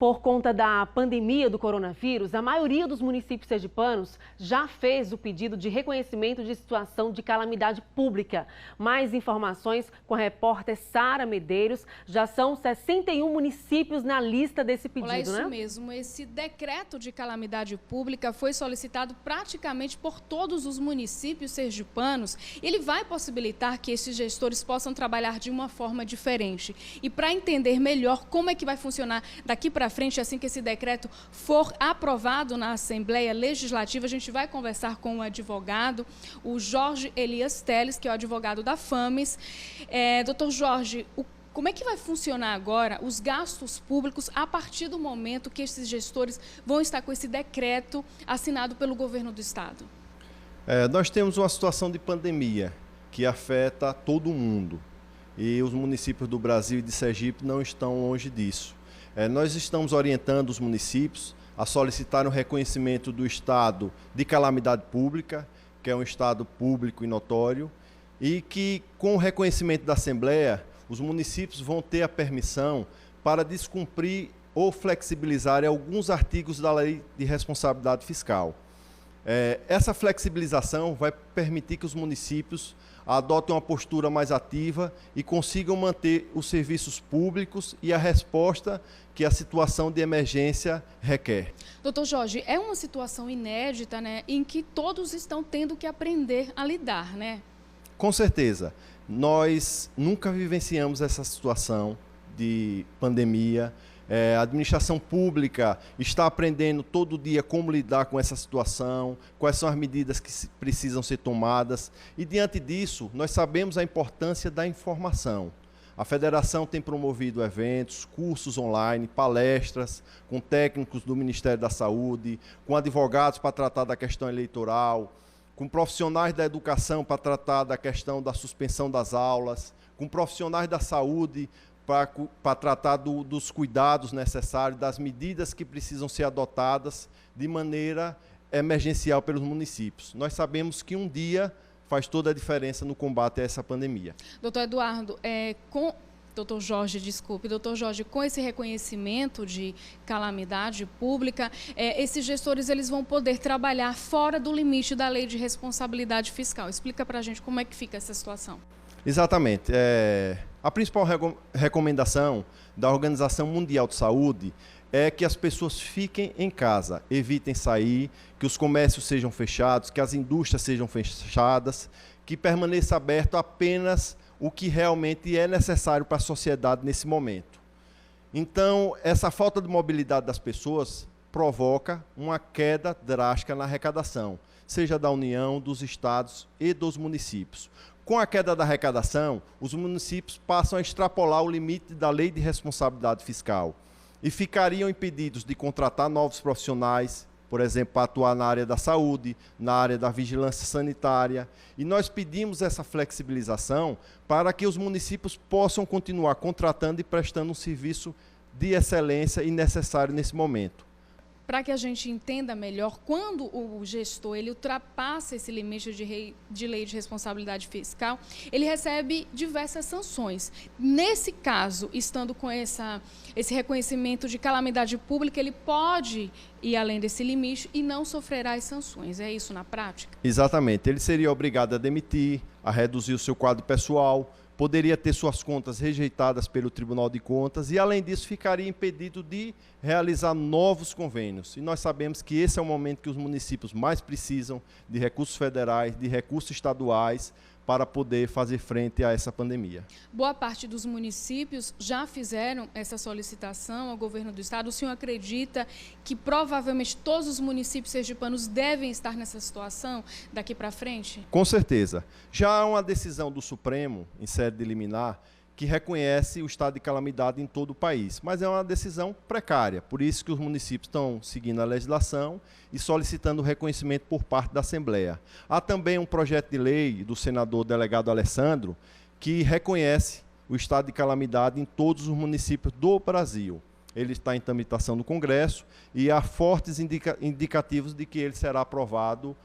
Por conta da pandemia do coronavírus, a maioria dos municípios sergipanos já fez o pedido de reconhecimento de situação de calamidade pública. Mais informações com a repórter Sara Medeiros. Já são 61 municípios na lista desse pedido, Olha, isso né? mesmo. Esse decreto de calamidade pública foi solicitado praticamente por todos os municípios sergipanos. Ele vai possibilitar que esses gestores possam trabalhar de uma forma diferente. E para entender melhor como é que vai funcionar daqui para frente, assim que esse decreto for aprovado na Assembleia Legislativa, a gente vai conversar com o advogado, o Jorge Elias Teles, que é o advogado da FAMES. Doutor Jorge, como é que vai funcionar agora os gastos públicos a partir do momento que esses gestores vão estar com esse decreto assinado pelo governo do Estado? Nós temos uma situação de pandemia que afeta todo mundo e os municípios do Brasil e de Sergipe não estão longe disso. Nós estamos orientando os municípios a solicitar o reconhecimento do estado de calamidade pública, que é um estado público e notório, e que com o reconhecimento da Assembleia, os municípios vão ter a permissão para descumprir ou flexibilizar alguns artigos da Lei de Responsabilidade Fiscal. Essa flexibilização vai permitir que os municípios adotem uma postura mais ativa e consigam manter os serviços públicos e a resposta que a situação de emergência requer. Doutor Jorge, é uma situação inédita, né, em que todos estão tendo que aprender a lidar, né? Com certeza. Nós nunca vivenciamos essa situação de pandemia. A administração pública está aprendendo todo dia como lidar com essa situação, quais são as medidas que precisam ser tomadas. E, diante disso, nós sabemos a importância da informação. A federação tem promovido eventos, cursos online, palestras com técnicos do Ministério da Saúde, com advogados para tratar da questão eleitoral, com profissionais da educação para tratar da questão da suspensão das aulas, com profissionais da saúde para tratar dos cuidados necessários, das medidas que precisam ser adotadas de maneira emergencial pelos municípios. Nós sabemos que um dia faz toda a diferença no combate a essa pandemia. Doutor Doutor Jorge, com esse reconhecimento de calamidade pública, esses gestores eles vão poder trabalhar fora do limite da Lei de Responsabilidade Fiscal. Explica para a gente como é que fica essa situação. Exatamente. A principal recomendação da Organização Mundial de Saúde é que as pessoas fiquem em casa, evitem sair, que os comércios sejam fechados, que as indústrias sejam fechadas, que permaneça aberto apenas o que realmente é necessário para a sociedade nesse momento. Então, essa falta de mobilidade das pessoas provoca uma queda drástica na arrecadação, seja da União, dos estados e dos municípios. Com a queda da arrecadação, os municípios passam a extrapolar o limite da Lei de Responsabilidade Fiscal e ficariam impedidos de contratar novos profissionais, por exemplo, para atuar na área da saúde, na área da vigilância sanitária. E nós pedimos essa flexibilização para que os municípios possam continuar contratando e prestando um serviço de excelência e necessário nesse momento. Para que a gente entenda melhor, quando o gestor ele ultrapassa esse limite de lei de responsabilidade fiscal, ele recebe diversas sanções. Nesse caso, estando com esse reconhecimento de calamidade pública, ele pode ir além desse limite e não sofrerá as sanções. É isso na prática? Exatamente. Ele seria obrigado a demitir, a reduzir o seu quadro pessoal, poderia ter suas contas rejeitadas pelo Tribunal de Contas e, além disso, ficaria impedido de realizar novos convênios. E nós sabemos que esse é o momento que os municípios mais precisam de recursos federais, de recursos estaduais, para poder fazer frente a essa pandemia. Boa parte dos municípios já fizeram essa solicitação ao governo do estado. O senhor acredita que provavelmente todos os municípios sergipanos devem estar nessa situação daqui para frente? Com certeza. Já há uma decisão do Supremo, em sede de liminar, que reconhece o estado de calamidade em todo o país, mas é uma decisão precária, por isso que os municípios estão seguindo a legislação e solicitando o reconhecimento por parte da Assembleia. Há também um projeto de lei do senador delegado Alessandro que reconhece o estado de calamidade em todos os municípios do Brasil. Ele está em tramitação no Congresso e há fortes indicativos de que ele será aprovado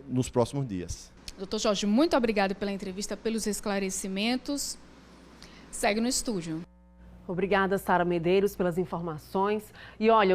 nos próximos dias. Doutor Jorge, muito obrigado pela entrevista, pelos esclarecimentos. Segue no estúdio. Obrigada, Sara Medeiros, pelas informações. E olha,